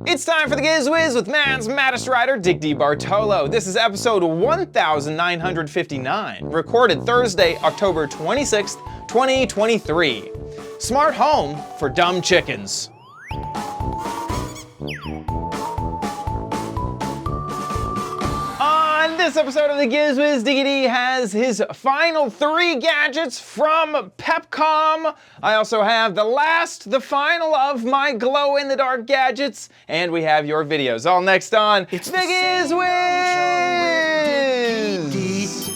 It's time for the Giz Wiz with man's maddest writer, Dick D. Bartolo. This is episode 1959, recorded Thursday, October 26th, 2023. Smart home for dumb chickens. On this episode of the Giz Wiz, Diggy D has his final 3 gadgets from Pepcom. I also have the final of my glow-in-the-dark gadgets, and we have your videos. All next on It's the Giz Wiz!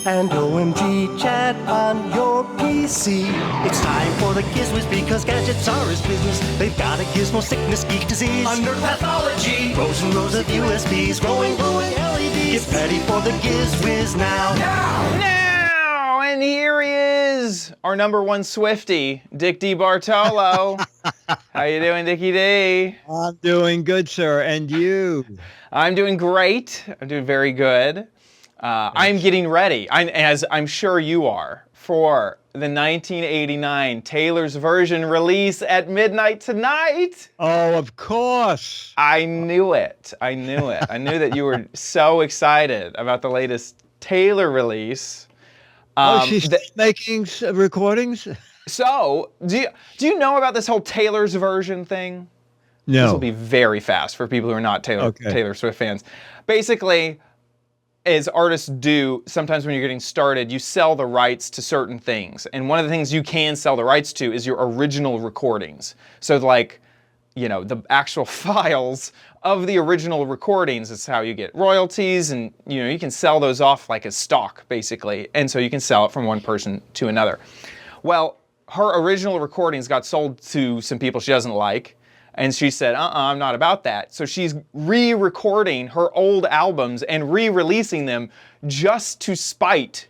And OMG chat on your PC. It's time for the Giz Wiz because gadgets are his business. They've got a gizmo sickness, geek disease, under pathology, rows and rows of USBs, glowing LEDs. Get ready for the Giz Wiz now. And here he is, our number one Swiftie, Dick D. Bartolo. How you doing, Dickie D? I'm doing good, sir. And you? I'm doing great. I'm doing very good. I'm getting ready, as I'm sure you are, for the 1989 Taylor's version release at midnight tonight. Oh, of course. I knew it. I knew that you were so excited about the latest Taylor release. She's making recordings? So, do you know about this whole Taylor's version thing? No. This will be very fast for people who are not Taylor Swift fans. Basically, as artists do, sometimes when you're getting started, you sell the rights to certain things. And one of the things you can sell the rights to is your original recordings. So like, the actual files of the original recordings is how you get royalties, and you can sell those off like as stock, basically. And so you can sell it from one person to another. Well, her original recordings got sold to some people she doesn't like. And she said, I'm not about that. So she's re-recording her old albums and re-releasing them just to spite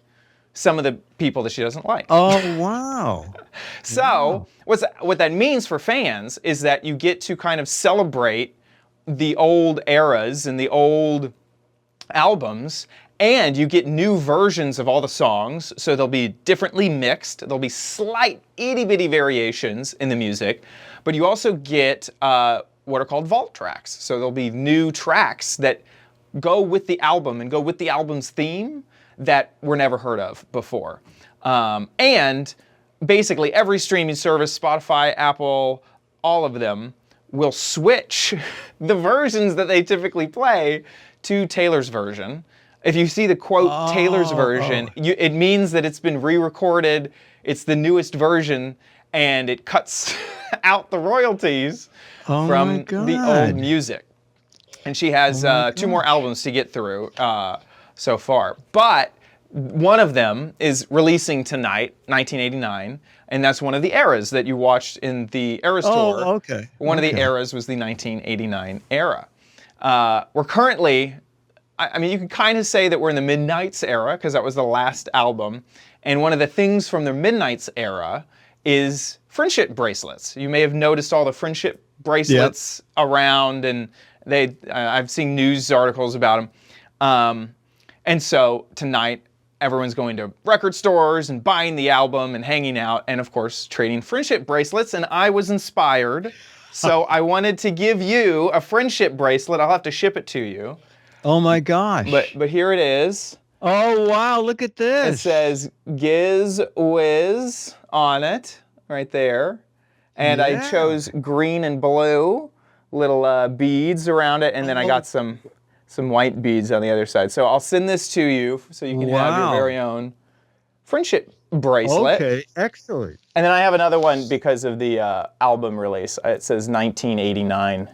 some of the people that she doesn't like. Oh, wow. So what that means for fans is that you get to kind of celebrate the old eras and the old albums, and you get new versions of all the songs. So they'll be differently mixed. There'll be slight itty-bitty variations in the music. But you also get what are called vault tracks. So there'll be new tracks that go with the album and go with the album's theme that were never heard of before. And basically every streaming service, Spotify, Apple, all of them will switch the versions that they typically play to Taylor's version. If you see the quote Taylor's version, it means that it's been re-recorded, it's the newest version, and it cuts out the royalties from the old music. And she has 2 more albums to get through so far. But one of them is releasing tonight, 1989, and that's one of the eras that you watched in the Eras tour. Oh, okay. One of the eras was the 1989 era. We're currently, you can kind of say that we're in the Midnights era, because that was the last album. And one of the things from the Midnights era is friendship bracelets. You may have noticed all the friendship bracelets around, and I've seen news articles about them. And so tonight, everyone's going to record stores and buying the album and hanging out, and of course, trading friendship bracelets. And I was inspired, so I wanted to give you a friendship bracelet. I'll have to ship it to you. Oh my gosh. But here it is. Oh, wow, look at this. It says Giz Wiz on it, right there. And I chose green and blue little beads around it, and then I got some white beads on the other side. So I'll send this to you so you can have your very own friendship bracelet. Okay, excellent. And then I have another one because of the album release. It says 1989.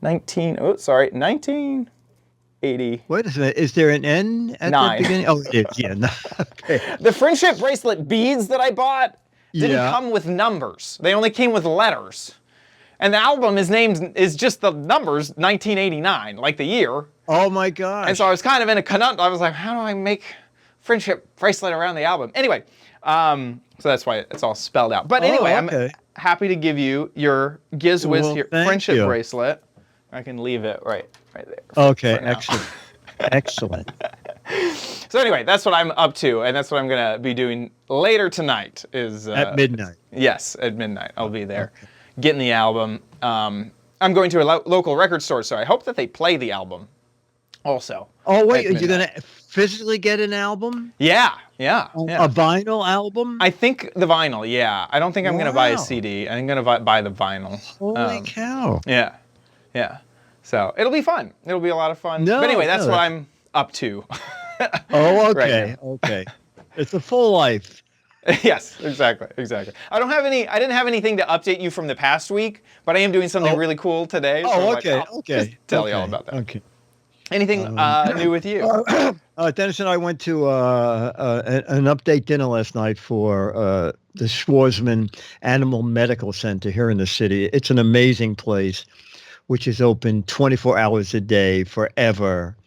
1980. Wait a minute, is there an N at the beginning? Oh, it is, yeah. Okay. The friendship bracelet beads that I bought didn't come with numbers. They only came with letters. And the album is just the numbers 1989, like the year. Oh my gosh. And so I was kind of in a conundrum. I was like, how do I make friendship bracelet around the album? Anyway, so that's why it's all spelled out. But anyway, I'm happy to give you your Giz Wiz friendship bracelet. I can leave it right there. Okay, excellent. Excellent. So anyway, that's what I'm up to, and that's what I'm going to be doing later tonight. Is at midnight. Yes, at midnight. I'll be there, getting the album. I'm going to a local record store, so I hope that they play the album also. Oh, wait, at you're going midnight. to physically get an album? Yeah. A vinyl album? I think the vinyl, yeah. I don't think I'm going to buy a Wow. CD. I'm going to buy the vinyl. Holy cow. Yeah. So it'll be fun. It'll be a lot of fun. No, but anyway, that's no, what that- I'm up to. Oh, right okay. now. Okay. It's a full life. Yes, exactly. I didn't have anything to update you from the past week, but I am doing something really cool today. So Oh, I'm okay. I'll Okay. just tell you all about that. Okay. Anything new with you? Dennis and I went to an update dinner last night for the Schwarzman Animal Medical Center here in the city. It's an amazing place, which is open 24 hours a day forever.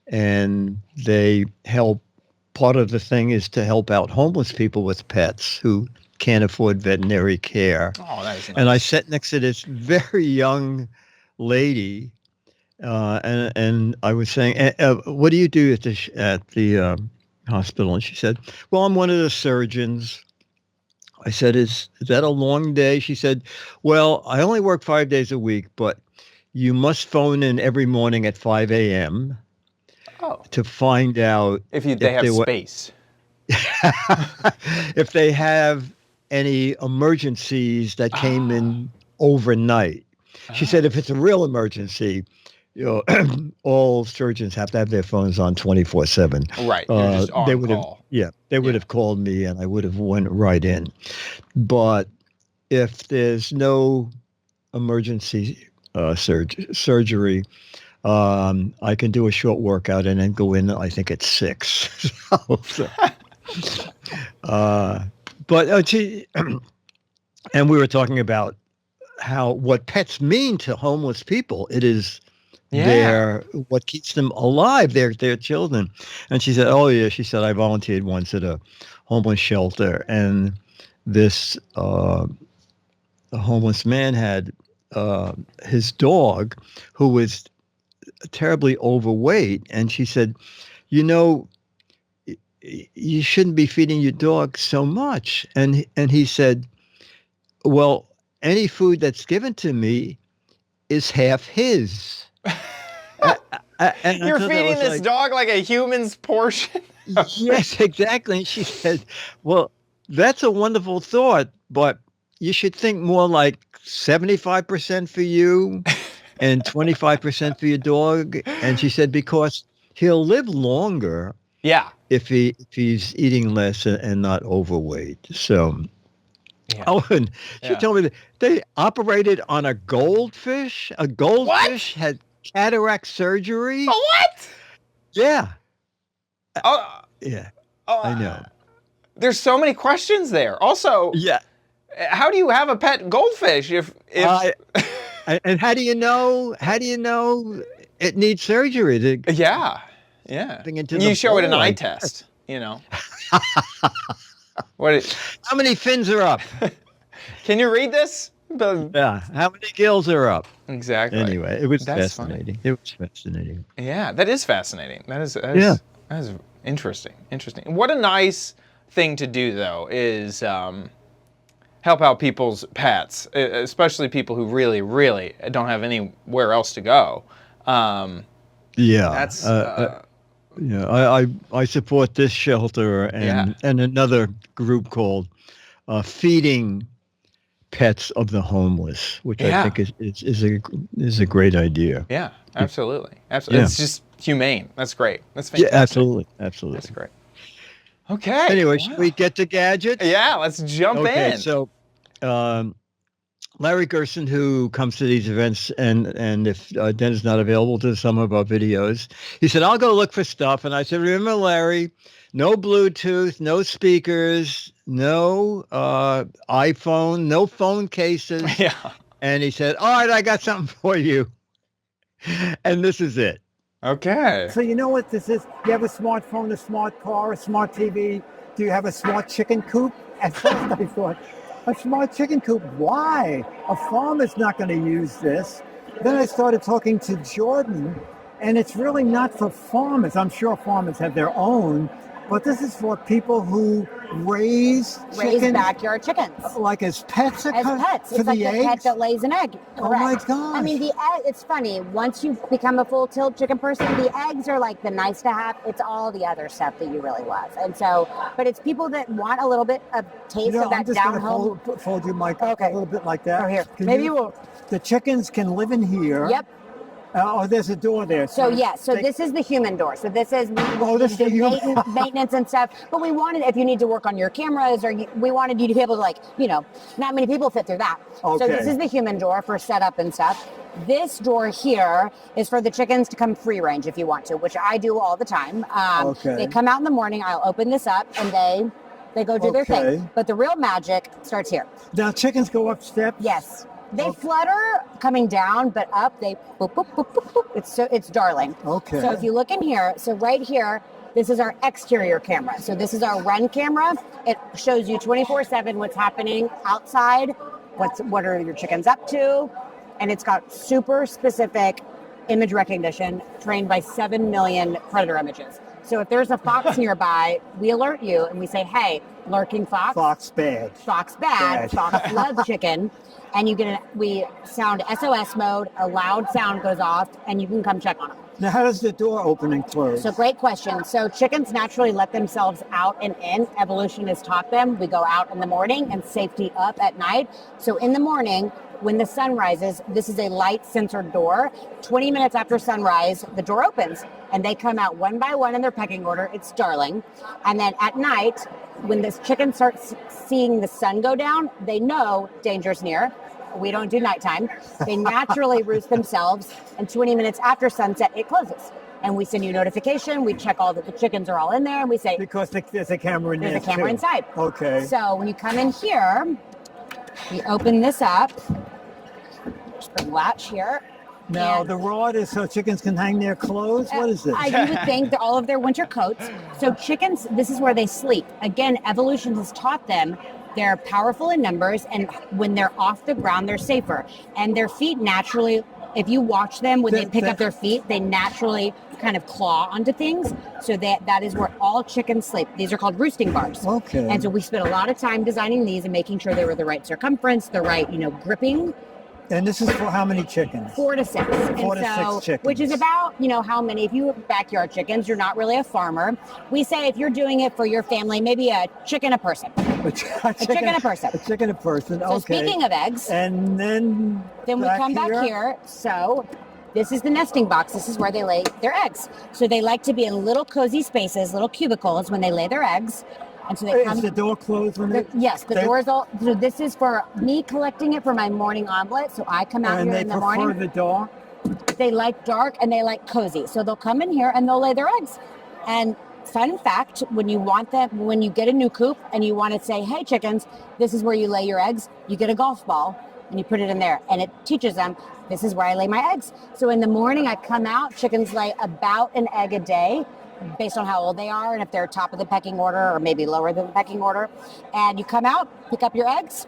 And they help. Part of the thing is to help out homeless people with pets who can't afford veterinary care. Oh, that is nice. And I sat next to this very young lady, and I was saying, "What do you do at the hospital?" And she said, "Well, I'm one of the surgeons." I said, "Is that a long day?" She said, "Well, I only work 5 days a week, but you must phone in every morning at 5 a.m. to find out if they have space. if they have any emergencies that came in overnight." She said, "If it's a real emergency, all surgeons have to have their phones on 24/7. Right. You're just on they would call. they would have called me and I would have went right in. But if there's no emergency surgery, I can do a short workout and then go in, I think, at 6. And we were talking about what pets mean to homeless people. It is what keeps them alive, their children. And she said, "Oh, yeah," she said, "I volunteered once at a homeless shelter, and this homeless man had his dog who was terribly overweight." And she said, "You shouldn't be feeding your dog so much." And he said, "Well, any food that's given to me is half his." You're feeding this dog like a human's portion? Yes, exactly. And she said, "Well, that's a wonderful thought, but you should think more like 75% for you and 25% for your dog." And she said, "Because he'll live longer if he's eating less and not overweight." So, and she told me that they operated on a goldfish. A goldfish had cataract surgery. What? Yeah. Oh, yeah. Oh, I know. There's so many questions there. Also, how do you have a pet goldfish if and how do you know it needs surgery? You show it an eye test, How many fins are up? Can you read this? Yeah. How many gills are up? Exactly. Anyway, it was That's fascinating. Funny. It was fascinating. Yeah, that is fascinating. That is interesting. Interesting. What a nice thing to do, though, is help out people's pets, especially people who really, really don't have anywhere else to go. That's I support this shelter and another group called Feeding Pets of the Homeless, which I think is a great idea. Yeah, absolutely. Absolutely. Yeah. It's just humane. That's great. That's fantastic. Yeah, absolutely. That's great. Okay. Anyway, should we get to gadgets? Yeah, let's jump in. So Larry Gerson, who comes to these events, and if Den's not available to some of our videos, he said, "I'll go look for stuff." And I said, "Remember, Larry, no Bluetooth, no speakers, no iPhone, no phone cases." Yeah. And he said, "All right, I got something for you." And this is it. Okay. So you know what this is? You have a smartphone, a smart car, a smart TV. Do you have a smart chicken coop? At first I thought, a smart chicken coop, why? A farmer's not going to use this. Then I started talking to Jordan, and it's really not for farmers. I'm sure farmers have their own, but this is for people who raise chickens backyard chickens. like as pets? As pets. For It's like the a pet eggs? that lays an egg. Oh my Correct. gosh. I mean, the egg, it's funny. Once you become a full tilt chicken person, the eggs are like the nice to have. It's all the other stuff that you really love. And so, but it's people that want a little bit of taste of I'm that just down going home. to fold your mic up Okay. a little bit like that. Oh, here. Can Maybe you will. The chickens can live in here. Yep. Oh, there's a door there. So this is the human door. So this is this is the human- maintenance and stuff. But we wanted, if you need to work on your cameras, or we wanted you to be able to not many people fit through that. So Okay. this is the human door for setup and stuff. This door here is for the chickens to come free range if you want to, which I do all the time. Okay. They come out in the morning. I'll open this up and they go do their Okay. thing. But the real magic starts here. Now chickens go up steps. Yes. They flutter coming down, but up they boop, boop, boop, boop, boop. It's darling. Okay. So if you look in here, so right here, this is our exterior camera. So this is our run camera. It shows you 24/7 what's happening outside, what are your chickens up to, and it's got super specific image recognition trained by 7 million predator images. So if there's a fox nearby, we alert you and we say, hey, lurking fox. Fox bad. Fox bad, fox loves chicken, and we sound SOS mode, a loud sound goes off, and you can come check on them. Now how does the door open and close? So great question. So chickens naturally let themselves out and in. Evolution has taught them. We go out in the morning and safety up at night. So in the morning, when the sun rises, this is a light censored door. 20 minutes after sunrise, the door opens and they come out one by one in their pecking order. It's darling. And then at night, when this chicken starts seeing the sun go down, they know danger's near. We don't do nighttime. They naturally roost themselves, and 20 minutes after sunset, it closes. And we send you a notification. We check all that the chickens are all in there, and we say, Because there's a camera in there. there's a camera too. inside. Okay. So when you come in here, we open this up. Just put the latch here. Now And- the rod is so chickens can hang their clothes. What is this? You would think that all of their winter coats. So chickens, this is where they sleep. Again, evolution has taught them they're powerful in numbers, and when they're off the ground, they're safer. And their feet naturally, if you watch them when they pick up their feet, they naturally kind of claw onto things. So that is where all chickens sleep. These are called roosting bars. Okay. And so we spent a lot of time designing these and making sure they were the right circumference, the right, gripping. And this is for how many chickens? 4 to 6. Four to six chickens. Which is about, how many, if you have backyard chickens, you're not really a farmer. We say if you're doing it for your family, maybe a chicken a person. A chicken a person. A chicken a person. So Okay. speaking of eggs, And then we come back here. So this is the nesting box. This is where they lay their eggs. So they like to be in little cozy spaces, little cubicles when they lay their eggs. And so they come. Is the door closed when they? Yes, the door's all. So this is for me collecting it for my morning omelet. So I come out And here they in the prefer morning. the door. They like dark and they like cozy. So they'll come in here and they'll lay their eggs. And fun fact, when you get a new coop and you want to say, hey chickens, this is where you lay your eggs, you get a golf ball and you put it in there. And it teaches them, this is where I lay my eggs. So in the morning I come out, chickens lay about an egg a day based on how old they are and if they're top of the pecking order or maybe lower than the pecking order. And you come out, pick up your eggs,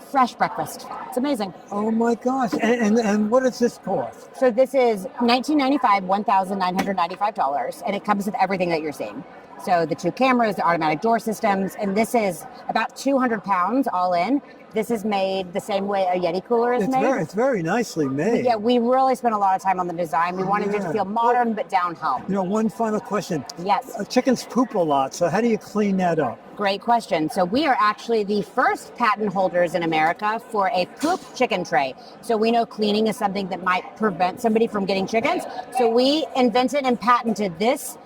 fresh breakfast. It's amazing. Oh my gosh! And what does this cost? So this is $19.95, $1,995, and it comes with everything that you're seeing. So the 2 cameras, the automatic door systems, and this is about 200 pounds all in. This is made the same way a Yeti cooler is made. It's very nicely made. Yeah, we really spent a lot of time on the design. We wanted it to feel modern but down home. One final question. Yes. Chickens poop a lot, so how do you clean that up? Great question. So we are actually the first patent holders in America for a poop chicken tray. So we know cleaning is something that might prevent somebody from getting chickens. So we invented and patented this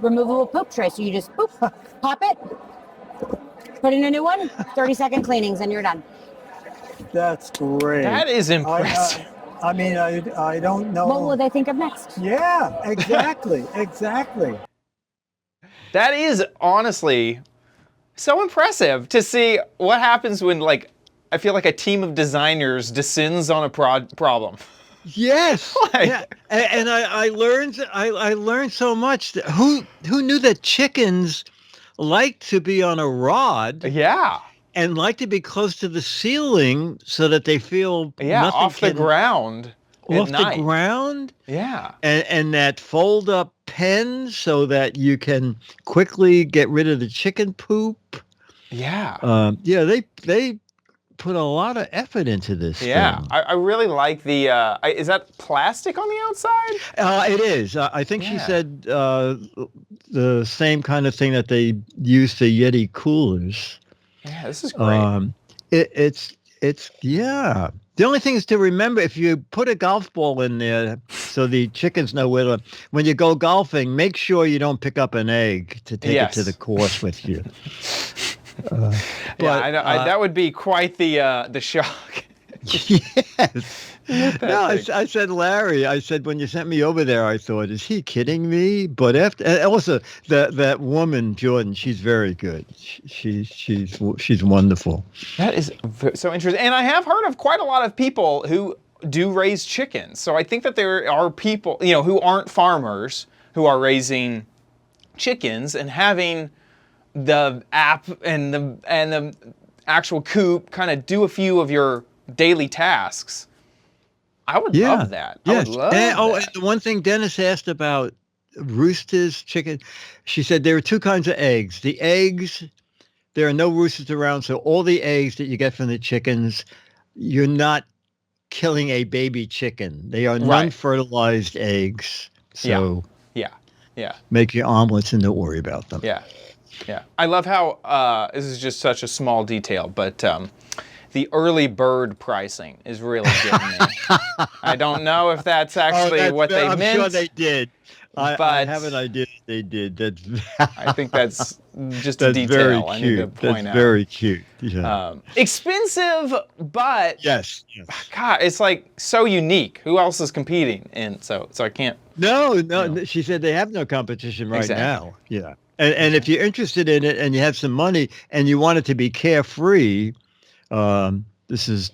removable poop tray. So you just poop, pop it, put in a new one, 30-second cleanings, and you're done. That's great. That is impressive. I don't know. What will they think of next? Yeah, exactly, exactly. That is honestly so impressive to see what happens when, I feel like a team of designers descends on a problem. Yes. Like- Yeah. And I learned so much. Who knew that chickens like to be on a rod Yeah. and like to be close to the ceiling so that they feel Yeah, nothing off the can- ground at off night. the ground? Yeah. And that fold up pen so that you can quickly get rid of the chicken poop. Yeah. Yeah, they put a lot of effort into this Yeah, thing. I really like the. Is that plastic on the outside? It is. I think she Yeah. said the same kind of thing that they use for Yeti coolers. Yeah, this is great. It's yeah. The only thing is to remember, if you put a golf ball in there so the chickens know where to, when you go golfing, make sure you don't pick up an egg to take it to the course with you. Yeah, I know, that would be quite the shock. Yes. No, I said, Larry, I said, when you sent me over there, I thought, is he kidding me? But after, and also that woman, Jordan, she's very good. She's wonderful. That is so interesting. And I have heard of quite a lot of people who do raise chickens. So I think that there are people, who aren't farmers who are raising chickens and having the app and the actual coop kind of do a few of your daily tasks. I would love that. Yes. I would love and, that. And the one thing Dennis asked about roosters, chicken, she said there are two kinds of eggs. The eggs, there are no roosters around, so all the eggs that you get from the chickens, you're not killing a baby chicken. They are non-fertilized eggs. So yeah. Make your omelets and don't worry about them. Yeah. I love how this is just such a small detail, but the early bird pricing is really getting me. I don't know if that's actually what they meant. I'm sure they did. But I have an idea they did. I think that's just a detail very I cute. need to point out. That's very cute. Yeah. Expensive, but yes. God, it's like so unique. Who else is competing? And so I can't. No. She said they have no competition right Exactly. now. Yeah. And if you're interested in it and you have some money and you want it to be carefree, this is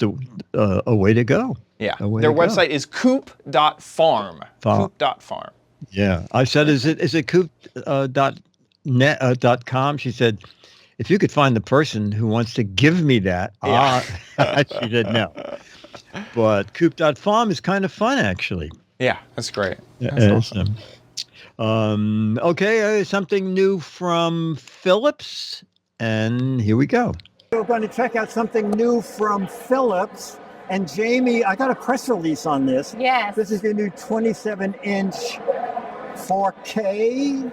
a way to go. Yeah. Their website is coop.farm. Coop.farm. Yeah. I said, is it coop.net.com? She said, if you could find the person who wants to give me that. She said no. But coop.farm is kind of fun, actually. Yeah, that's great. That's awesome. Okay, something new from Philips, and here we go. We're going to check out something new from Philips. And Jamie, I got a press release on this. Yes. This is the new 27-inch 4K.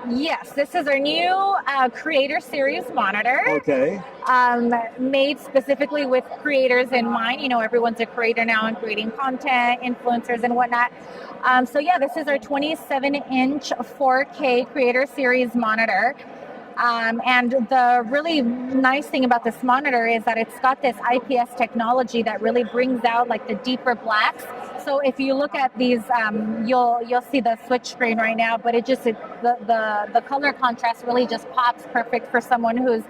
Yes, this is our new Creator Series monitor. Okay. Made specifically with creators in mind. Everyone's a creator now and creating content, influencers and whatnot. This is our 27-inch 4K Creator Series monitor. And the really nice thing about this monitor is that it's got this IPS technology that really brings out like the deeper blacks. So if you look at these, you'll see the switch screen right now, but the color contrast really just pops perfect for someone who's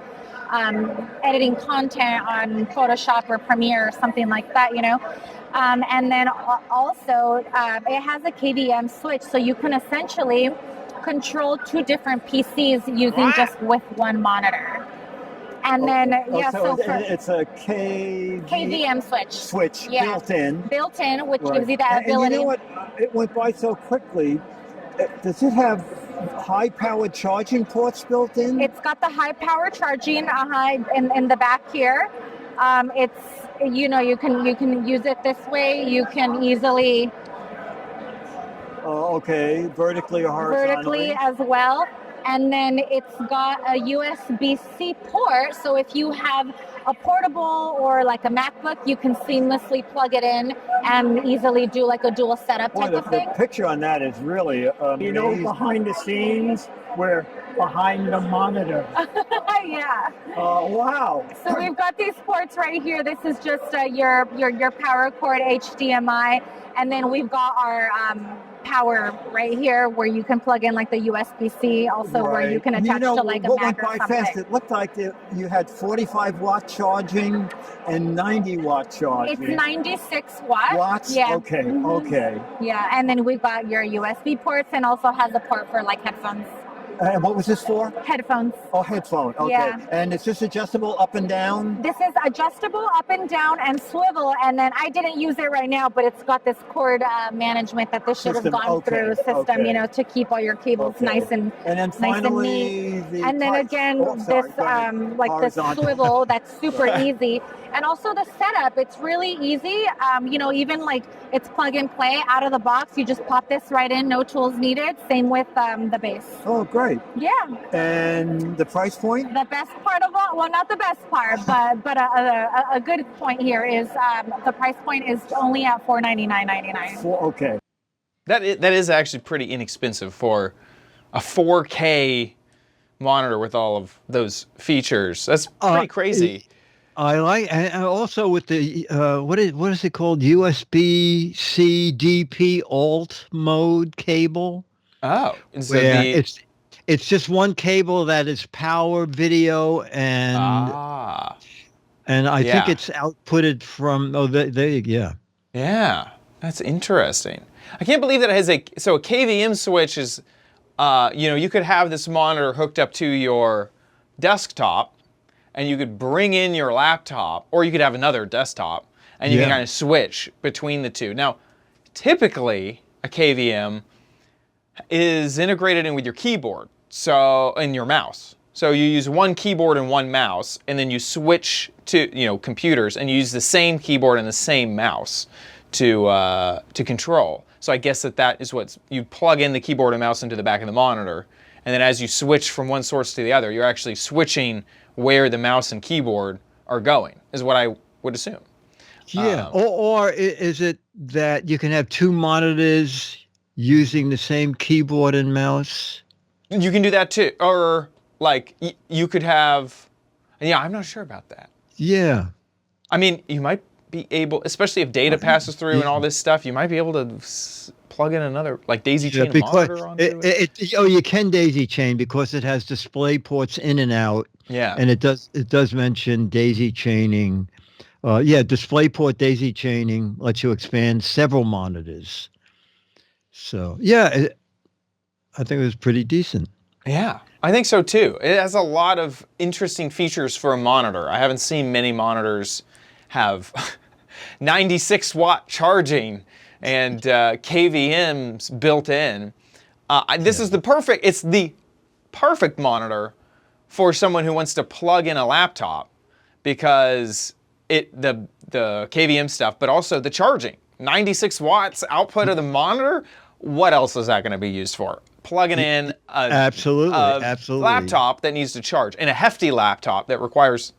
editing content on Photoshop or Premiere or something like that, And then also it has a KVM switch, so you can essentially control two different PCs using just with one monitor. And then it's a KVM switch. built in, which gives you that ability. And you know what? It went by so quickly. Does it have high-powered charging ports built in? It's got the high-power charging in the back here. It's you can use it this way. You can easily. Okay, vertically or horizontally? Vertically as well. And then it's got a USB-C port, so if you have a portable or like a MacBook, you can seamlessly plug it in and easily do like a dual setup type of thing. The picture on that is really amazing. Behind the scenes, we're behind the monitor. Yeah. Wow. So we've got these ports right here. This is just your power cord HDMI, and then we've got our power right here where you can plug in like the USB-C also where you can attach to like a Mac or something. Fast, it looked like you had 45 watt charging and 90 watt charging. It's 96 watts. Watts? Yeah. Okay, okay. Yeah, and then we've got your USB ports and also has a port for like headphones. And what was this for? Headphones. Oh, headphone. Okay. Yeah. And is this adjustable up and down? This is adjustable up and down and swivel, and then I didn't use it right now, but it's got this cord management that this should have System, gone okay, through system, okay. you know, to keep all your cables Okay. nice and And then nice and finally, neat. the And then touch. again, Oh, sorry, this go ahead. like this Horizontal. swivel that's super easy, and also the setup. It's really easy. You know, even like it's plug and play out of the box. You just pop this right in, no tools needed. Same with the base. Oh, great. Yeah. And the price point? The best part of all, well, not the best part, but a good point here is the price point is only at $499.99. Okay. That is actually pretty inexpensive for a 4K monitor with all of those features. That's pretty crazy. I like, and also with the what is it called? USB-C DP alt mode cable. Oh, and so Where it's just one cable that is power, video, and I think it's outputted from. Oh, there you go. Yeah, that's interesting. I can't believe that it has a KVM switch is, you know, you could have this monitor hooked up to your desktop, and you could bring in your laptop, or you could have another desktop, and you can kind of switch between the two. Now, typically a KVM is integrated in with your keyboard, and your mouse. So you use one keyboard and one mouse, and then you switch to, you know, computers, and you use the same keyboard and the same mouse to control. So I guess that is what you plug in the keyboard and mouse into the back of the monitor, and then as you switch from one source to the other, you're actually switching where the mouse and keyboard are going, is what I would assume. Yeah. Or is it that you can have two monitors using the same keyboard and mouse? You can do that too. Or like you could have, yeah, I'm not sure about that. Yeah. I mean, you might be able, especially if data passes through and all this stuff, you might be able to plug in another, like daisy chain a monitor onto it. You can daisy chain because it has display ports in and out. Yeah. And it does mention daisy chaining. DisplayPort daisy chaining lets you expand several monitors. So, yeah, I think it was pretty decent. Yeah, I think so too. It has a lot of interesting features for a monitor. I haven't seen many monitors have 96 watt charging and KVMs built in. It's the perfect monitor for someone who wants to plug in a laptop because the KVM stuff, but also the charging. 96 watts output of the monitor. What else is that going to be used for? Plugging in a laptop that needs to charge, and a hefty laptop that requires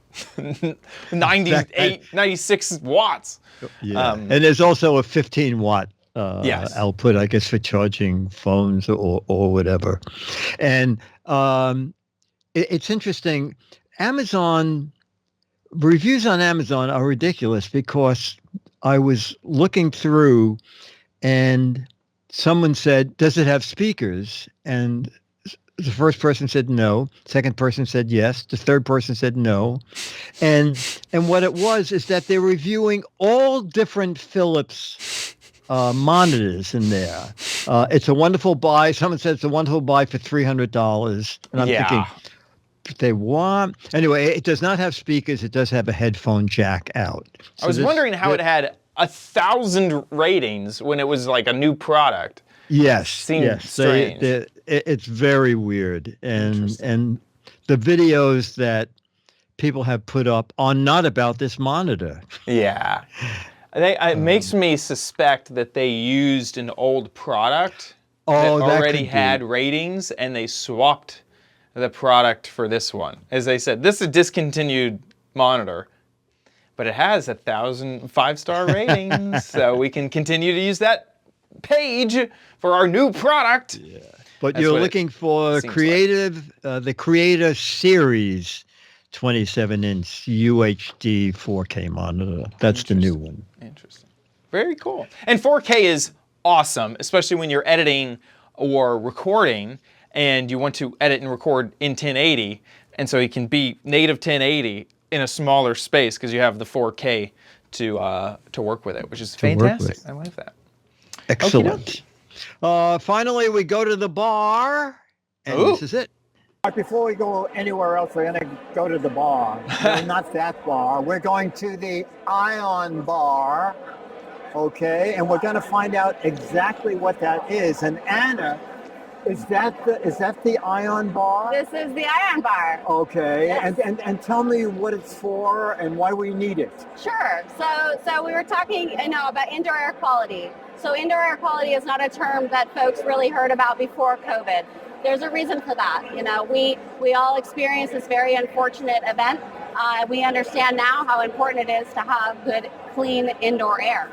96 watts. Yeah. And there's also a 15 watt output, I guess, for charging phones or whatever. And it's interesting. Reviews on Amazon are ridiculous because I was looking through and someone said, does it have speakers? And the first person said no. Second person said yes. The third person said no. And what it was is that they're reviewing all different Philips monitors in there. It's a wonderful buy. Someone said it's a wonderful buy for $300. And I'm thinking, they want... Anyway, it does not have speakers. It does have a headphone jack out. So I was wondering how it had 1,000 ratings when it was like a new product. Yes. Seems strange. It's very weird. And the videos that people have put up are not about this monitor. Yeah. It makes me suspect that they used an old product that already had ratings, and they swapped the product for this one. As they said, this is a discontinued monitor, but it has 1,000 five-star ratings, so we can continue to use that page for our new product. Yeah. But you're looking for the Creator Series 27-inch UHD 4K monitor. That's the new one. Interesting. Very cool. And 4K is awesome, especially when you're editing or recording and you want to edit and record in 1080. And so it can be native 1080 in a smaller space because you have the 4K to work with it, which is fantastic. I like that. Excellent. Finally, we go to the bar and Ooh. this is it. Right, before we go anywhere else, we're going to go to the bar. No, not that bar. We're going to the Ion Bar, okay? And we're going to find out exactly what that is. And Anna, is that the Ion Bar? This is the Ion Bar. Okay, Yes. and tell me what it's for and why we need it. Sure. So we were talking, about indoor air quality. So indoor air quality is not a term that folks really heard about before COVID. There's a reason for that. We all experienced this very unfortunate event. We understand now how important it is to have good, clean indoor air.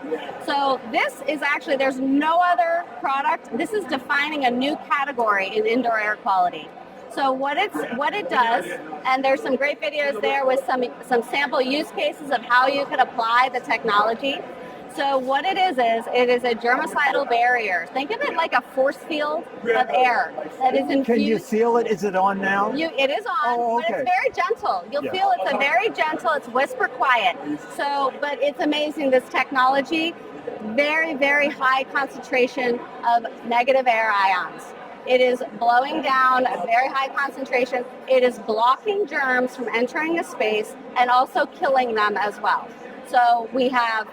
So this is actually, there's no other product. This is defining a new category in indoor air quality. So what it does, and there's some great videos there with some sample use cases of how you could apply the technology. So what it is a germicidal barrier. Think of it like a force field of air that is infused. Can you feel it? Is it on now? It is on, Oh, but okay. it's very gentle. You'll Yeah. feel it's a very gentle, it's whisper quiet. So, but it's amazing, this technology, very, very high concentration of negative air ions. It is blowing down a very high concentration. It is blocking germs from entering a space and also killing them as well. So we have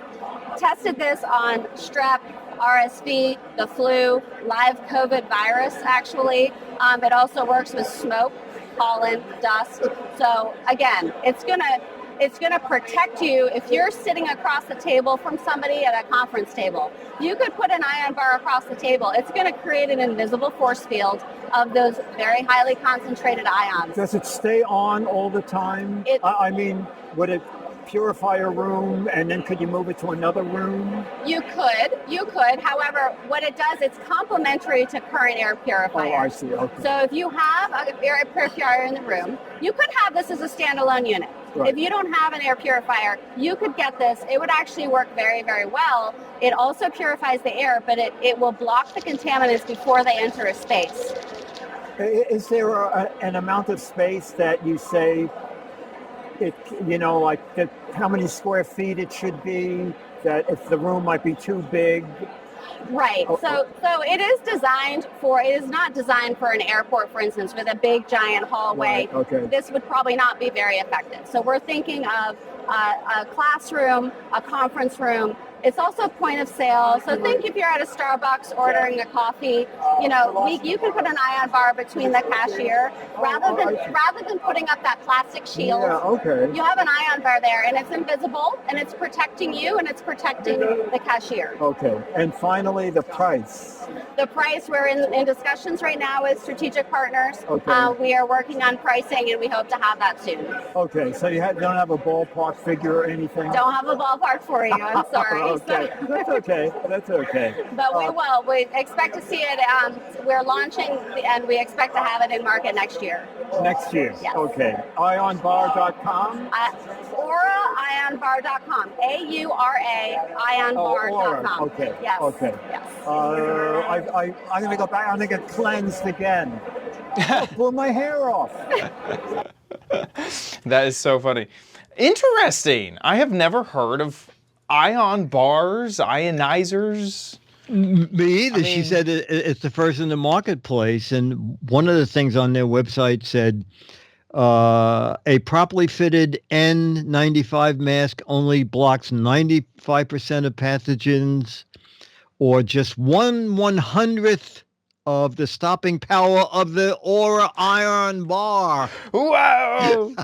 tested this on strep, RSV, the flu, live COVID virus actually. It also works with smoke, pollen, dust. So again, it's gonna protect you if you're sitting across the table from somebody at a conference table. You could put an ion bar across the table. It's gonna create an invisible force field of those very highly concentrated ions. Does it stay on all the time? I mean, would it purify a room and then could you move it to another room? You could. However, what it does, it's complementary to current air purifiers. Oh, I see. Okay. So if you have an air purifier in the room, you could have this as a standalone unit. Right. If you don't have an air purifier, you could get this. It would actually work very, very well. It also purifies the air, but it will block the contaminants before they enter a space. Is there an amount of space that you say how many square feet it should be, that if the room might be too big? Right. So it is not designed for an airport, for instance, with a big giant hallway. Right, okay. This would probably not be very effective. So we're thinking of a classroom, a conference room. It's also point of sale. So think if you're at a Starbucks ordering a coffee, you can put an ion bar between the cashier rather than putting up that plastic shield. Yeah, okay. You have an ion bar there, and it's invisible, and it's protecting you, and it's protecting the cashier. Okay. And finally, the price. The price, we're in discussions right now with strategic partners. Okay. We are working on pricing, and we hope to have that soon. Okay, so you don't have a ballpark figure or anything? Don't have a ballpark for you. I'm sorry. Okay, that's okay. That's okay. But we will. We expect to see it. We're launching, and we expect to have it in market next year. Next year? Yes. Okay. Ionbar.com? AuraIonBar.com. AURA IonBar.com. Okay. Yes. Okay. Yes. I'm going to go back. I'm going to get cleansed again. Pull my hair off. That is so funny. Interesting. I have never heard of ion bars, ionizers. Me either. She said it's the first in the marketplace. And one of the things on their website said a properly fitted N95 mask only blocks 95% of pathogens, or just 1/100th of the stopping power of the Aura Ion Bar. Whoa!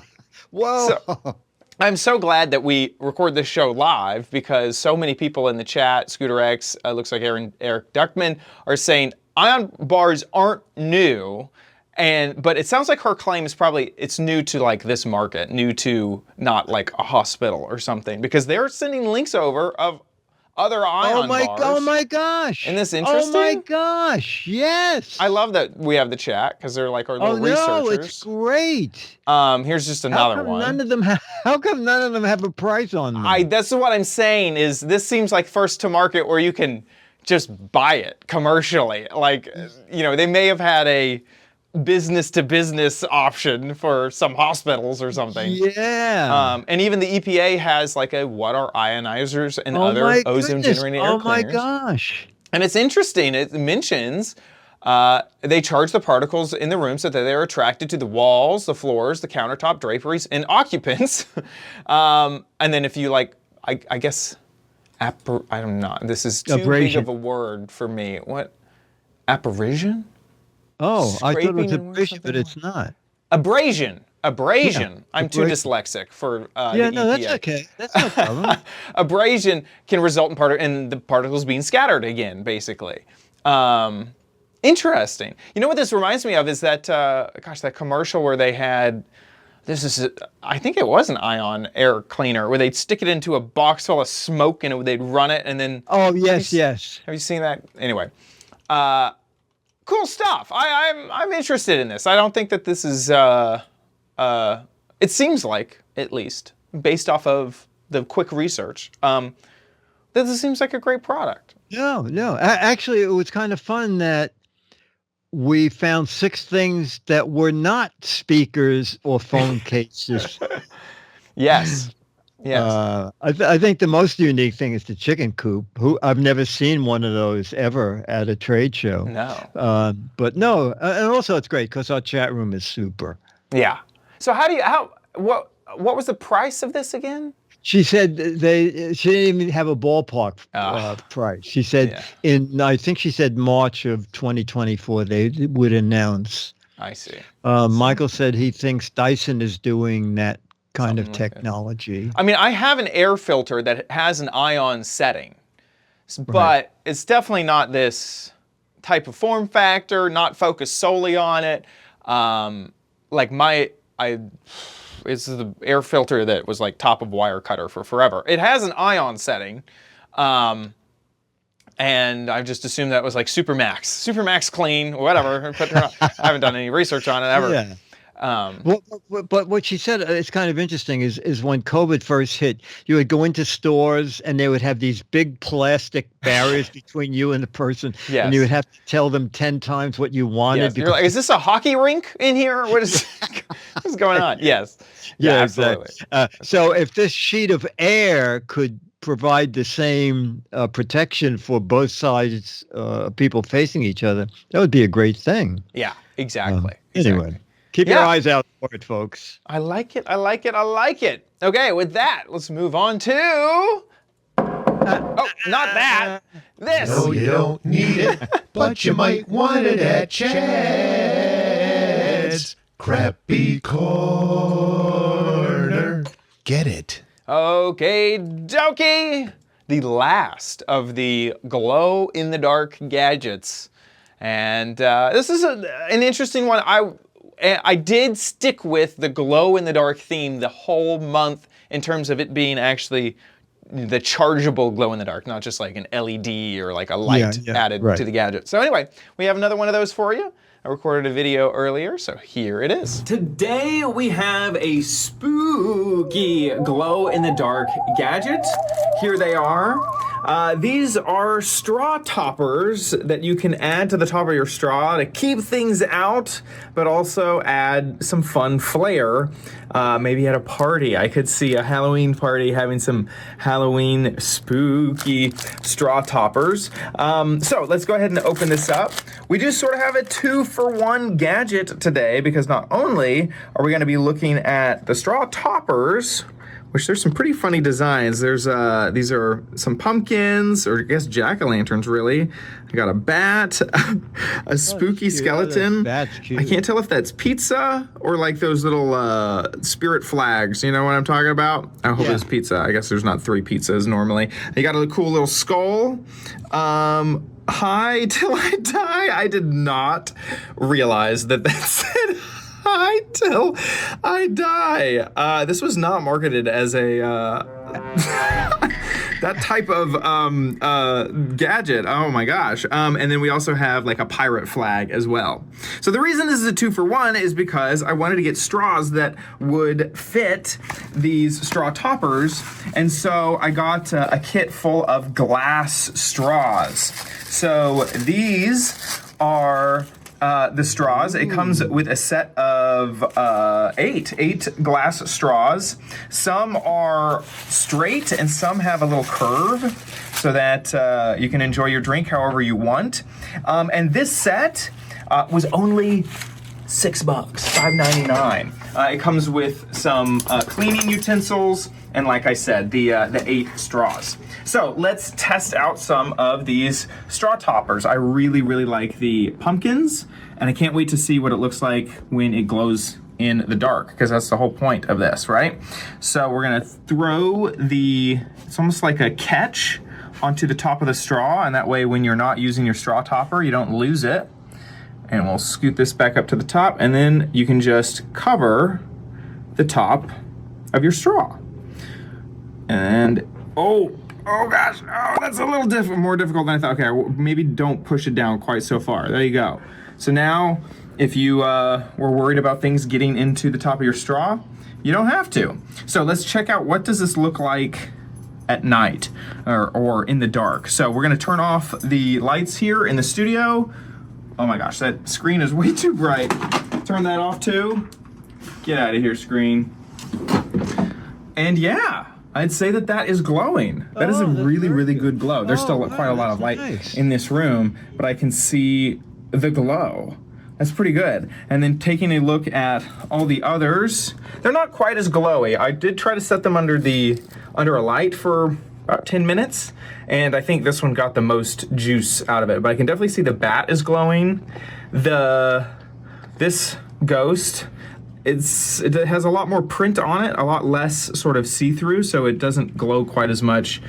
Whoa. So, I'm so glad that we record this show live, because so many people in the chat, Scooter X, looks like Eric Duckman, are saying ion bars aren't new. But it sounds like her claim is probably it's new to like this market, new to not like a hospital or something, because they're sending links over of other ion bars. Oh my gosh. Isn't this interesting? Oh my gosh. Yes. I love that we have the chat, because they're like our little researchers. No, it's great. Here's just another one. How come none of them have a price on them? That's what I'm saying, is this seems like first to market where you can just buy it commercially. Like, they may have had a business to business option for some hospitals or something. Yeah. And even the EPA has like a what are ionizers and other ozone generating air Oh my cleaners. gosh. And it's interesting. It mentions They charge the particles in the room so that they're attracted to the walls, the floors, the countertop, draperies, and occupants. And then if you like, I guess, I don't know. This is too big of a word for me. What? Apparition? Oh, I thought it was Scraping abrasion, but it's not. Abrasion. Yeah, I'm too abrasion. dyslexic for Yeah, the no, that's EPA. okay. That's no problem. Abrasion can result in the particles being scattered again, basically. Interesting. You know what this reminds me of is that, that commercial where they had, I think it was an ion air cleaner, where they'd stick it into a box full of smoke and they'd run it and then... Oh, yes. Have you seen that? Anyway. Cool stuff. I'm interested in this. I don't think that this is, it seems like, at least, based off of the quick research, that this seems like a great product. No. Actually, it was kind of fun that we found 6 things that were not speakers or phone cases. Yes. I think the most unique thing is the chicken coop. I've never seen one of those ever at a trade show. No. But no, and also it's great because our chat room is super. Yeah. So what was the price of this again? She said she didn't even have a ballpark price. She said I think she said March of 2024 they would announce. I see. Michael said he thinks Dyson is doing that kind of technology. I mean, I have an air filter that has an ion setting, but it's definitely not this type of form factor, not focused solely on it. It's the air filter that was like top of wire cutter for forever. It has an ion setting, and I just assumed that was like Supermax clean, whatever. I haven't done any research on it ever. Yeah. But what she said is kind of interesting is when COVID first hit, you would go into stores and they would have these big plastic barriers between you and the person. Yes. And you would have to tell them 10 times what you wanted. Yes. You're like, is this a hockey rink in here? What's going on? Yes. Yeah, absolutely. Exactly. So if this sheet of air could provide the same protection for both sides, people facing each other, that would be a great thing. Yeah, exactly. Anyway. Keep your eyes out for it, folks. I like it. Okay, with that, let's move on to... not that. This. No, you don't need it, but you might want it at Chad's Crappy Corner. Get it. Okay, dokie. The last of the glow-in-the-dark gadgets. And this is an interesting one. I did stick with the glow-in-the-dark theme the whole month in terms of it being actually the chargeable glow-in-the-dark, not just like an LED or like a light added to the gadget. So anyway, we have another one of those for you. I recorded a video earlier, so here it is. Today we have a spooky glow-in-the-dark gadget. Here they are. These are straw toppers that you can add to the top of your straw to keep things out, but also add some fun flair. Maybe at a party. I could see a Halloween party having some Halloween spooky straw toppers. So let's go ahead and open this up. We do sort of have a 2-for-1 gadget today because not only are we going to be looking at the straw toppers, which there's some pretty funny designs. There's these are some pumpkins, or I guess jack-o'-lanterns, really. I got a bat, a spooky skeleton. That's cute. I can't tell if that's pizza or like those little spirit flags. You know what I'm talking about? I hope it's pizza. I guess there's not 3 pizzas normally. You got a cool little skull. Hi till I die. I did not realize that said hi till I die. This was not marketed as a that type of gadget. Oh my gosh. And then we also have like a pirate flag as well. So the reason this is a 2-for-1 is because I wanted to get straws that would fit these straw toppers. And so I got a kit full of glass straws. So these are the straws. It comes with a set of 8 glass straws. Some are straight and some have a little curve. so that you can enjoy your drink however you want. And this set was only $6, $5.99. It comes with some cleaning utensils, and like I said, the 8 straws. So let's test out some of these straw toppers. I really, really like the pumpkins, and I can't wait to see what it looks like when it glows in the dark, because that's the whole point of this, right? So we're gonna throw it's almost like a catch onto the top of the straw, and that way when you're not using your straw topper, you don't lose it. And we'll scoot this back up to the top, and then you can just cover the top of your straw. And, oh gosh, that's a little more difficult than I thought. Okay, maybe don't push it down quite so far. There you go. So now, if you were worried about things getting into the top of your straw, you don't have to. So let's check out, what does this look like at night or in the dark. So we're gonna turn off the lights here in the studio. Oh my gosh, that screen is way too bright. Turn that off too. Get out of here, screen. And yeah, I'd say that is glowing. That is a really, really good glow. There's still quite a lot of light in this room, but I can see the glow. That's pretty good. And then taking a look at all the others, they're not quite as glowy. I did try to set them under a light for about 10 minutes, and I think this one got the most juice out of it. But I can definitely see the bat is glowing. This ghost, it has a lot more print on it, a lot less sort of see-through, so it doesn't glow quite as much.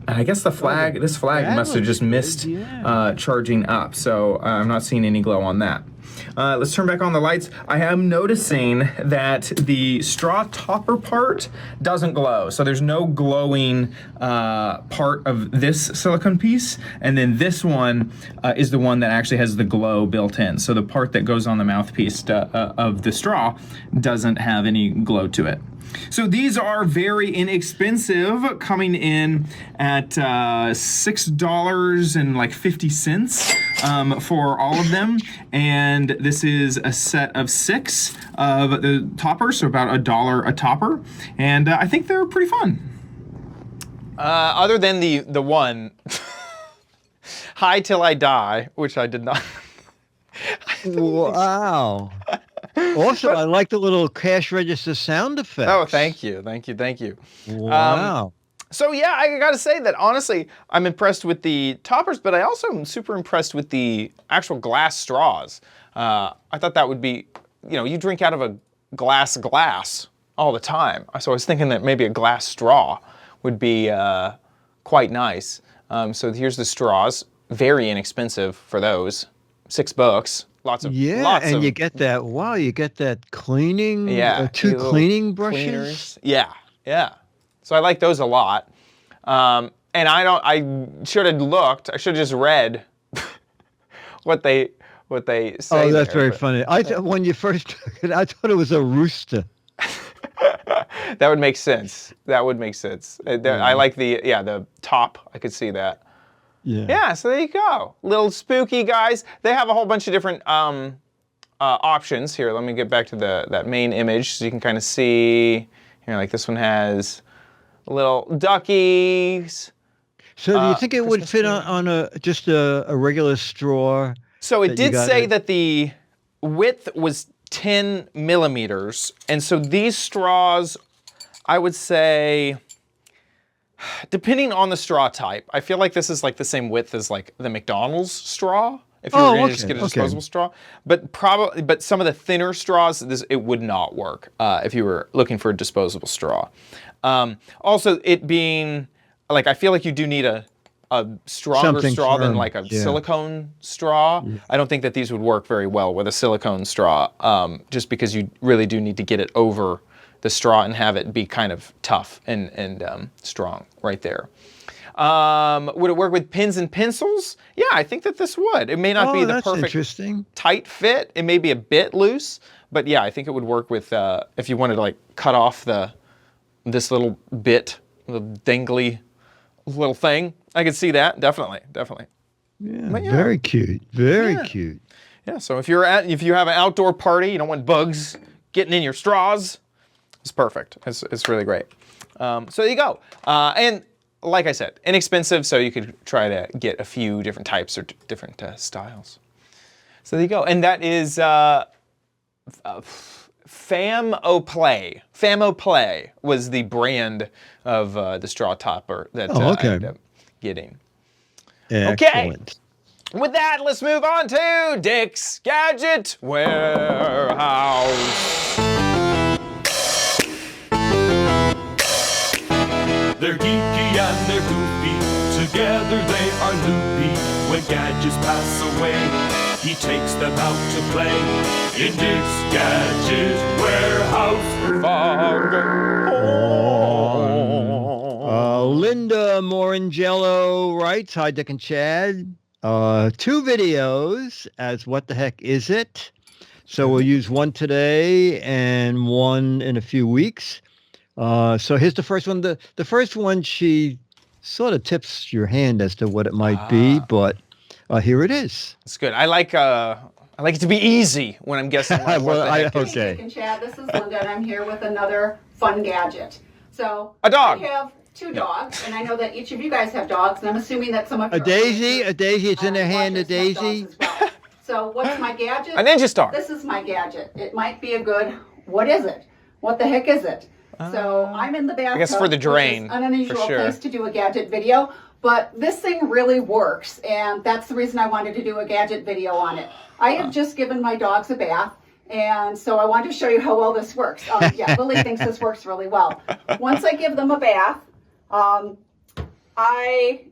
And I guess this flag must have just missed charging up, so I'm not seeing any glow on that. Let's turn back on the lights. I am noticing that the straw topper part doesn't glow. So there's no glowing part of this silicone piece. And then this one is the one that actually has the glow built in. So the part that goes on the mouthpiece of the straw doesn't have any glow to it. So these are very inexpensive, coming in at $6.50 for all of them. And this is a set of 6 of the toppers, so about $1 a topper. And I think they're pretty fun. Other than the one, High Till I Die, which I did not. Wow. Also, I like the little cash register sound effect. Oh, thank you. Wow. So yeah, I gotta say that honestly, I'm impressed with the toppers, but I also am super impressed with the actual glass straws. I thought that would be, you drink out of a glass all the time. So I was thinking that maybe a glass straw would be quite nice. So here's the straws, very inexpensive for those, $6. Lots of you get that. Wow, you get that cleaning. Yeah, 2 cleaning brushes. Cleaners. Yeah. So I like those a lot. And I should have looked. I should have just read what they say. Oh, that's very funny. When you first took it, I thought it was a rooster. That would make sense. I like the top. I could see that. Yeah, so there you go. Little spooky guys. They have a whole bunch of different options. Here, let me get back to that main image so you can kind of see. Here, like this one has little duckies. So do you think it would fit on just a regular straw? So it did say that the width was 10 millimeters. And so these straws, I would say, depending on the straw type, I feel like this is like the same width as like the McDonald's straw. If you were going to just get a disposable straw, but some of the thinner straws, it would not work if you were looking for a disposable straw. Also, it being like, I feel like you do need a stronger straw than like a silicone straw. I don't think that these would work very well with a silicone straw, just because you really do need to get it over the straw and have it be kind of tough and strong right there. Would it work with pens and pencils? Yeah, I think that this would. It may not be the perfect tight fit. It may be a bit loose, but yeah, I think it would work with if you wanted to like cut off this little bit, the dangly little thing. I could see that, definitely. Yeah, very cute, very cute. Yeah, so if you have an outdoor party, you don't want bugs getting in your straws, it's perfect. It's really great. So there you go. And like I said, inexpensive, so you could try to get a few different types or different styles. So there you go. And that is Fam-O-Play. Fam-O-Play was the brand of the straw topper that I ended up getting. Excellent. Okay. With that, let's move on to Dick's Gadget Warehouse. They're geeky and they're goofy, together they are loopy. When gadgets pass away, he takes them out to play. In Dick's Gadget Warehouse. Linda Morangello writes, hi Dick and Chad. 2 videos as What the Heck Is It? So we'll use one today and one in a few weeks. So here's the first one. The first one, she sort of tips your hand as to what it might be, but here it is. It's good. I like it to be easy when I'm guessing. Like, Okay. Dick and Chad, this is Linda, and I'm here with another fun gadget. So a dog. I have 2 dogs, and I know that each of you guys have dogs, and I'm assuming that some of you A daisy, it's in their hand, a daisy. Well. So what's my gadget? A ninja star. This is my gadget. It might be a good, what is it? What the heck is it? So I'm in the bathtub. I guess for the drain, which is an unusual for sure. place to do a gadget video, but this thing really works, and that's the reason I wanted to do a gadget video on it. I have just given my dogs a bath, and so I wanted to show you how well this works. Yeah, Lily thinks this works really well. Once I give them a bath, I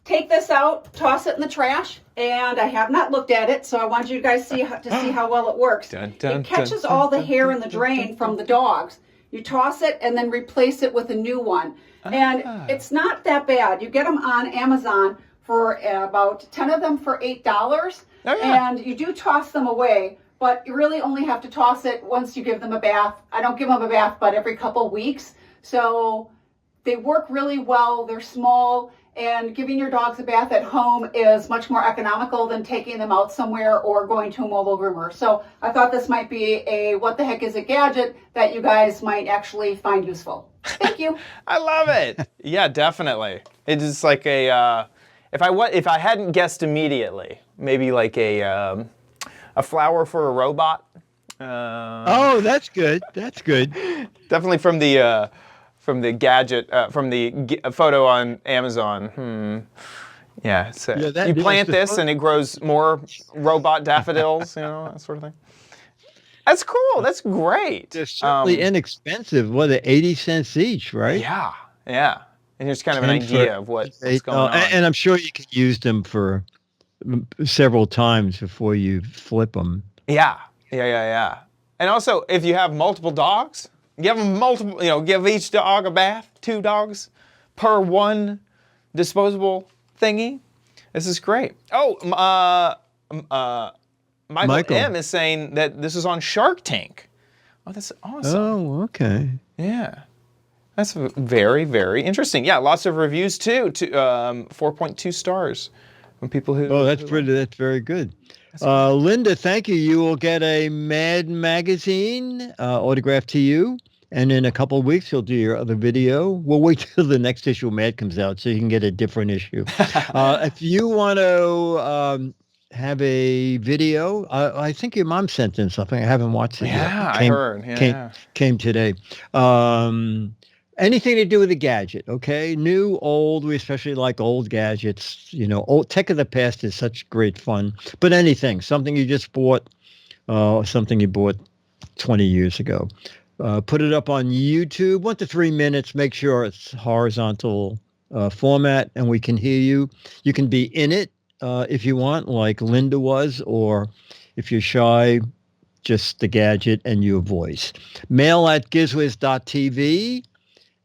take this out, toss it in the trash, and I have not looked at it, so I want you guys to see how well it works. It catches all the hair in the drain from the dogs. You toss it and then replace it with a new one. And it's not that bad. You get them on Amazon for about 10 of them for $8. And you do toss them away, but you really only have to toss it once you give them a bath. I don't give them a bath, but every couple weeks. So they work really well. They're small, and giving your dogs a bath at home is much more economical than taking them out somewhere or going to a mobile groomer. So I thought this might be a what the heck is a gadget that you guys might actually find useful. Thank you. I love it. Yeah, definitely. It's just like a if I hadn't guessed immediately, maybe like a flower for a robot. Oh, that's good. That's good. Definitely from the gadget, from the photo on Amazon. Yeah, so you plant this and it grows more robot daffodils, that sort of thing. That's cool. That's great. They're certainly inexpensive. What, 80 cents each, right? Yeah, yeah. And here's kind of an idea of what's going on. And I'm sure you can use them for several times before you flip them. Yeah. And also, if you have multiple dogs, give them give each dog a bath, 2 dogs per one disposable thingy. This is great. Oh, Michael M is saying that this is on Shark Tank. Oh, that's awesome. Oh, okay. Yeah. That's very, very interesting. Yeah, lots of reviews too. 4.2 stars from people who. Oh, that's pretty. That's very good. Linda, thank you. You will get a Mad magazine autographed to you. And in a couple of weeks, you'll do your other video. We'll wait till the next issue of Mad comes out so you can get a different issue. If you want to have a video, I think your mom sent in something. I haven't watched it yet. Yeah, I heard. Yeah. Came today. Anything to do with a gadget, okay? New, old, we especially like old gadgets. Old tech of the past is such great fun. But anything, something you just bought, something you bought 20 years ago. Put it up on YouTube, 1 to 3 minutes. Make sure it's horizontal format and we can hear you. You can be in it if you want, like Linda was, or if you're shy, just the gadget and your voice. Mail at gizwiz.tv.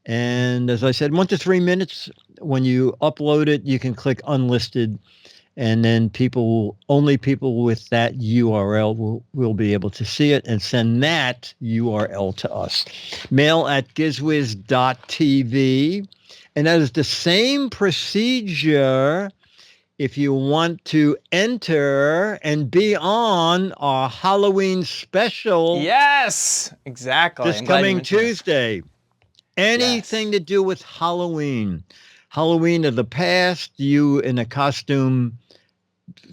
And as I said, 1 to 3 minutes. When you upload it, you can click unlisted. And then only people with that URL will be able to see it and send that URL to us. Mail at gizwiz.tv. And that is the same procedure if you want to enter and be on our Halloween special. Yes, exactly. This coming Tuesday. Anything to do with Halloween. Halloween of the past, you in a costume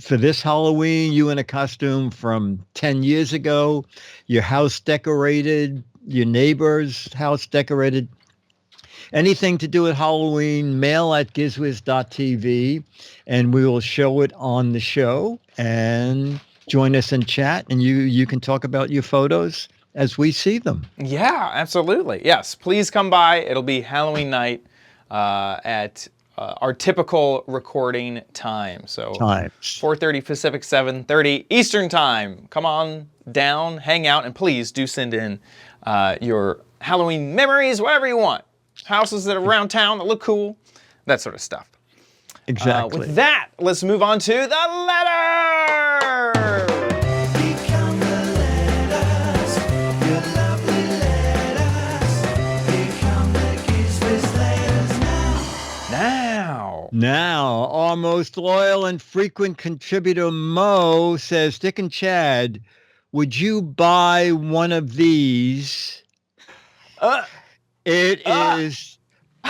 for this Halloween, you in a costume from 10 years ago, your house decorated, your neighbor's house decorated. Anything to do with Halloween, mail at gizwiz.tv, and we will show it on the show. And join us in chat, and you can talk about your photos as we see them. Yeah, absolutely. Yes, please come by. It'll be Halloween night at our typical recording time. So 4:30 Pacific, 7:30 Eastern time. Come on down, hang out, and please do send in your Halloween memories, whatever you want. Houses that are around town that look cool, that sort of stuff. Exactly. With that, let's move on to the letter. Become the letters, your lovely letters. Become the Giz Wiz letters now. Now, our most loyal and frequent contributor, Mo, says, Dick and Chad, would you buy one of these? It is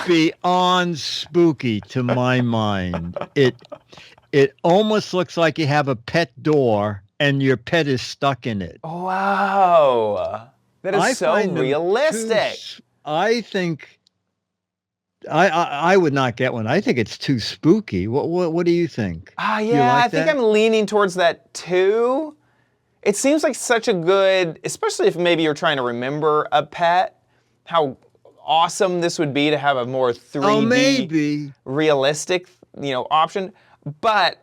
beyond spooky to my mind. It almost looks like you have a pet door and your pet is stuck in it. Wow. That is so find them realistic. I think I would not get one. I think it's too spooky. What do you think? Yeah, You like I think that? I'm leaning towards that too. It seems like such a good, especially if maybe you're trying to remember a pet, how awesome this would be to have a more 3D maybe realistic, option. But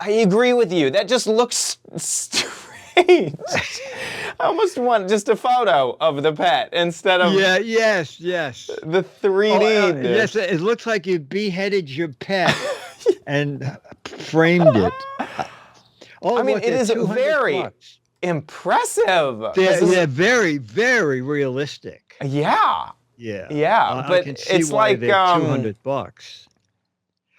I agree with you. That just looks strange. I almost want just a photo of the pet instead of yes. the 3D. Yes, it looks like you beheaded your pet and framed it. I mean, it is very impressive. They're very, very realistic. Yeah. I But can see it's why like they're $200.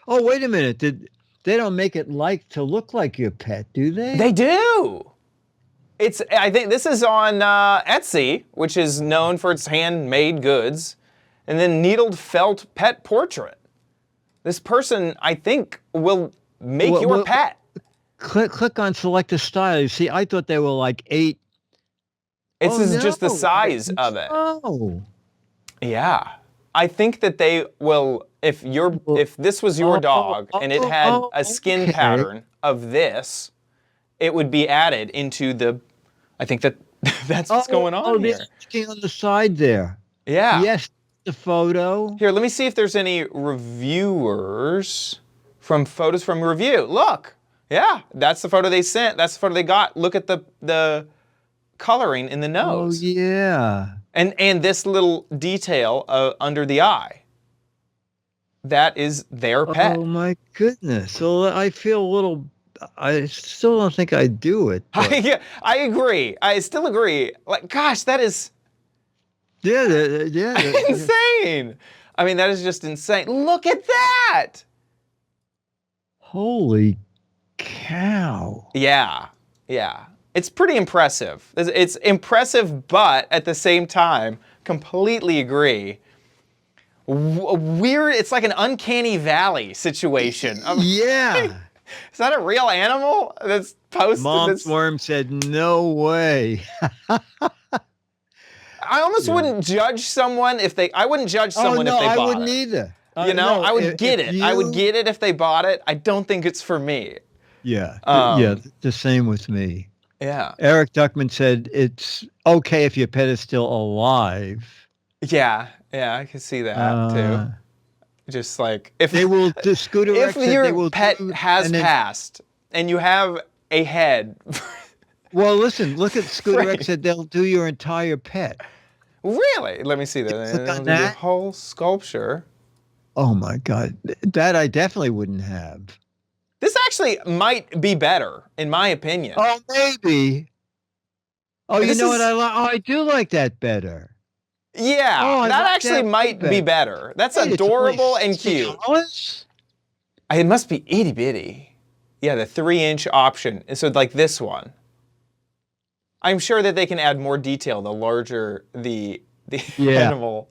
Oh, wait a minute. They don't make it to look like your pet, do they? They do. I think this is on Etsy, which is known for its handmade goods, and then needled felt pet portrait. This person, I think, will make your pet. Click on select a style. You see, I thought they were like 8. It's just the size of it. Oh. Yeah. I think that they will, if this was your dog and it had a skin pattern of this, it would be added into I think that's what's going on here. Looking on the side there. Yeah. Yes, the photo. Here, let me see if there's any reviewers from Photos from Review. Look. Yeah, that's the photo they sent. That's the photo they got. Look at the coloring in the nose. Oh, yeah. And this little detail under the eye. That is their pet. Oh, my goodness. So I feel a little... I still don't think I'd do it. I agree. I still agree. Like, gosh, that is... Yeah. insane. I mean, that is just insane. Look at that. Holy cow. Yeah. It's pretty impressive. It's impressive, but at the same time, completely agree. Weird. It's like an uncanny valley situation. Yeah. Is that a real animal that's posted? Mom's worm said, no way. I almost wouldn't judge someone if they... I wouldn't judge someone if they bought it. I wouldn't either. I would get it. I would get it if they bought it. I don't think it's for me. Yeah. The same with me. Yeah. Eric Duckman said it's okay if your pet is still alive. Yeah, I can see that too. Just like if your pet has passed and you have a head. Well, listen, look at Scooter X said they'll do your entire pet. Really? Let me see that. They'll do the whole sculpture. Oh my God, that I definitely wouldn't have. This actually might be better, in my opinion. Oh, maybe. Oh, you know what I like? Oh, I do like that better. Yeah, that actually might be better. That's adorable and cute. It must be itty bitty. Yeah, the 3-inch option. So like this one. I'm sure that they can add more detail the larger the the Yeah. animal.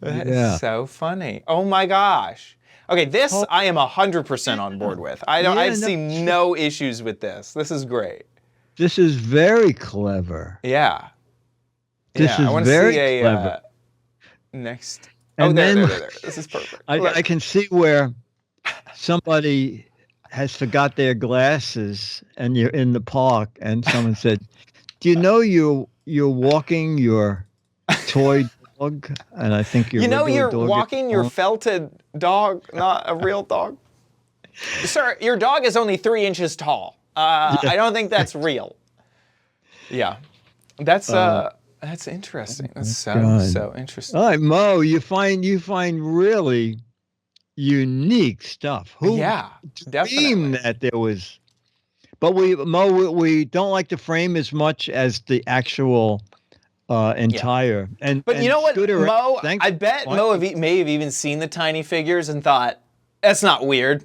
That Yeah. is so funny. Oh my gosh. Okay, this I am 100% on board with. I see no issues with this. This is great. This is very clever. Yeah. This I is want to very see a clever. next. And there. then This is perfect. I can see where somebody has forgot their glasses and you're in the park and someone said, "Do you know you're walking your toy dog?" And I think You know regular you're dog is walking your wrong. felted dog, not a real dog. Sir, your dog is only 3 inches tall. I don't think that's real. Yeah. That's interesting. That's so interesting. All right, Mo, you find really unique stuff. Who Yeah, dreamed definitely. that there was? But we don't like the frame as much as the actual entire. But you know what, Scooter, Mo? thanks I bet for Mo may have even seen the tiny figures and thought, that's not weird.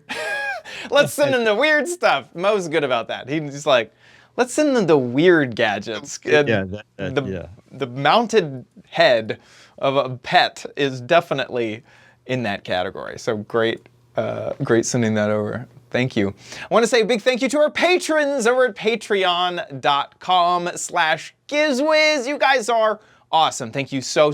Let's send him the weird stuff. Mo's good about that. He's like, let's send them the weird gadgets. The mounted head of a pet is definitely in that category. So great sending that over. Thank you. I want to say a big thank you to our patrons over at patreon.com/Giz Wiz. You guys are awesome. Thank you so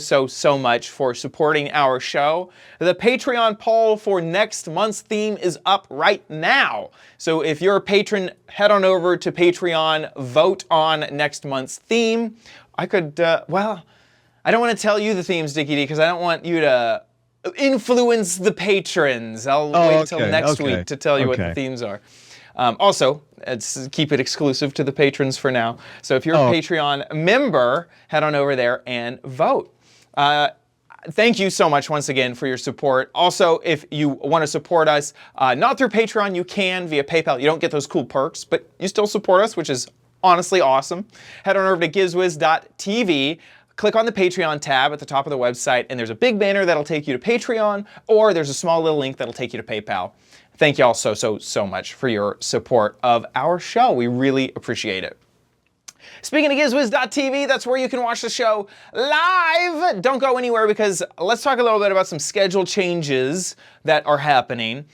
much for supporting our show. The Patreon poll for next month's theme is up right now. So if you're a patron, head on over to Patreon, vote on next month's theme. I could, I don't want to tell you the themes, Dickie D, because I don't want you to influence the patrons. I'll wait until next week to tell you what the themes are. Also, keep it exclusive to the patrons for now. So if you're a Patreon member, head on over there and vote. Thank you so much once again for your support. Also, if you want to support us, not through Patreon, you can via PayPal. You don't get those cool perks, but you still support us, which is honestly awesome. Head on over to gizwiz.tv. Click on the Patreon tab at the top of the website, and there's a big banner that'll take you to Patreon, or there's a small little link that'll take you to PayPal. Thank you all so much for your support of our show. We really appreciate it. Speaking of gizwiz.tv, that's where you can watch the show live. Don't go anywhere because let's talk a little bit about some schedule changes that are happening.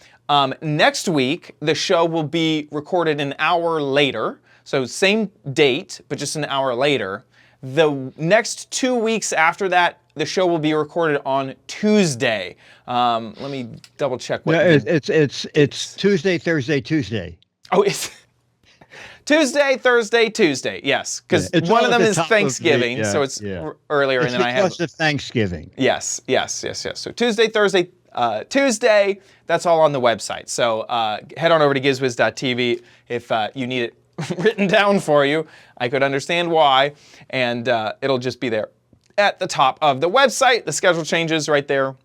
Next week, the show will be recorded an hour later. So same date, but just an hour later. The next 2 weeks after that, the show will be recorded on Tuesday. Let me double check. It's Tuesday, Thursday, Tuesday. Oh, it's Tuesday, Thursday, Tuesday. Yes, because one of them is Thanksgiving, so it's earlier, and then I have because of Thanksgiving. Yes. So Tuesday, Thursday, Tuesday. That's all on the website. So head on over to gizwiz.tv if you need it written down for you. I could understand why, and it'll just be there at the top of the website. The schedule changes right there.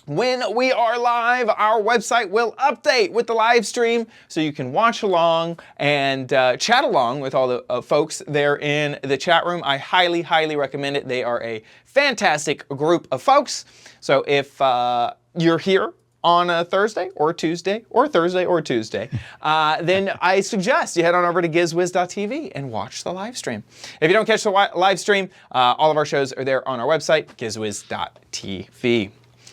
When we are live, our website will update with the live stream so you can watch along and chat along with all the folks there in the chat room. I highly recommend it. They are a fantastic group of folks. So if you're here on a Thursday or Tuesday or Thursday or Tuesday, then I suggest you head on over to gizwiz.tv and watch the live stream. If you don't catch the live stream, all of our shows are there on our website, gizwiz.tv.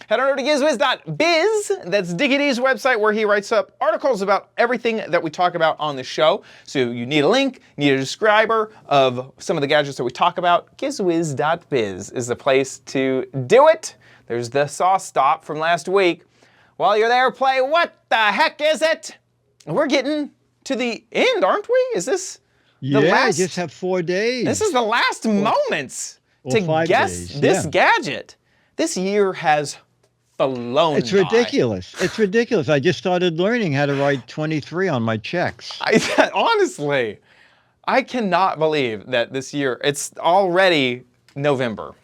Head on over to gizwiz.biz. That's Dickie D's website where he writes up articles about everything that we talk about on the show. So you need a link, need a describer of some of the gadgets that we talk about. Gizwiz.biz is the place to do it. There's the sauce stop from last week. While you're there, play What the Heck Is It? We're getting to the end, aren't we? Is this the last? You just have 4 days. This is the last moments to 5 guess days, this gadget. This year has flown It's ridiculous. It's ridiculous. I just started learning how to write 23 on my checks. Honestly, I cannot believe that this year, it's already November.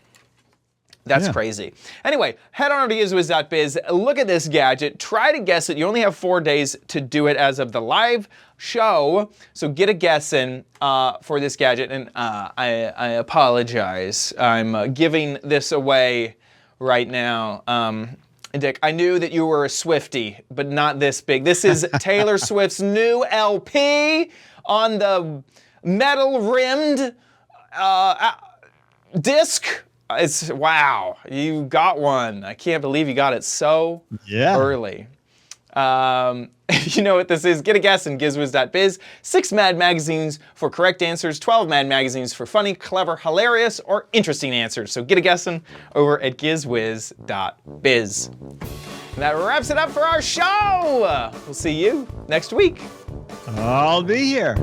That's crazy. Anyway, head on over to gizwiz.biz, look at this gadget, try to guess it. You only have 4 days to do it as of the live show, so get a guess in for this gadget. And I apologize. I'm giving this away right now. Dick, I knew that you were a Swiftie, but not this big. This is Taylor Swift's new LP on the metal-rimmed disc. It's wow, you got one. I can't believe you got it so early. You know what this is. Get a guess in gizwiz.biz. 6 Mad magazines for correct answers, 12 Mad magazines for funny, clever, hilarious, or interesting answers. So get a guessing over at gizwiz.biz. And that wraps it up for our show. We'll see you next week. I'll be here.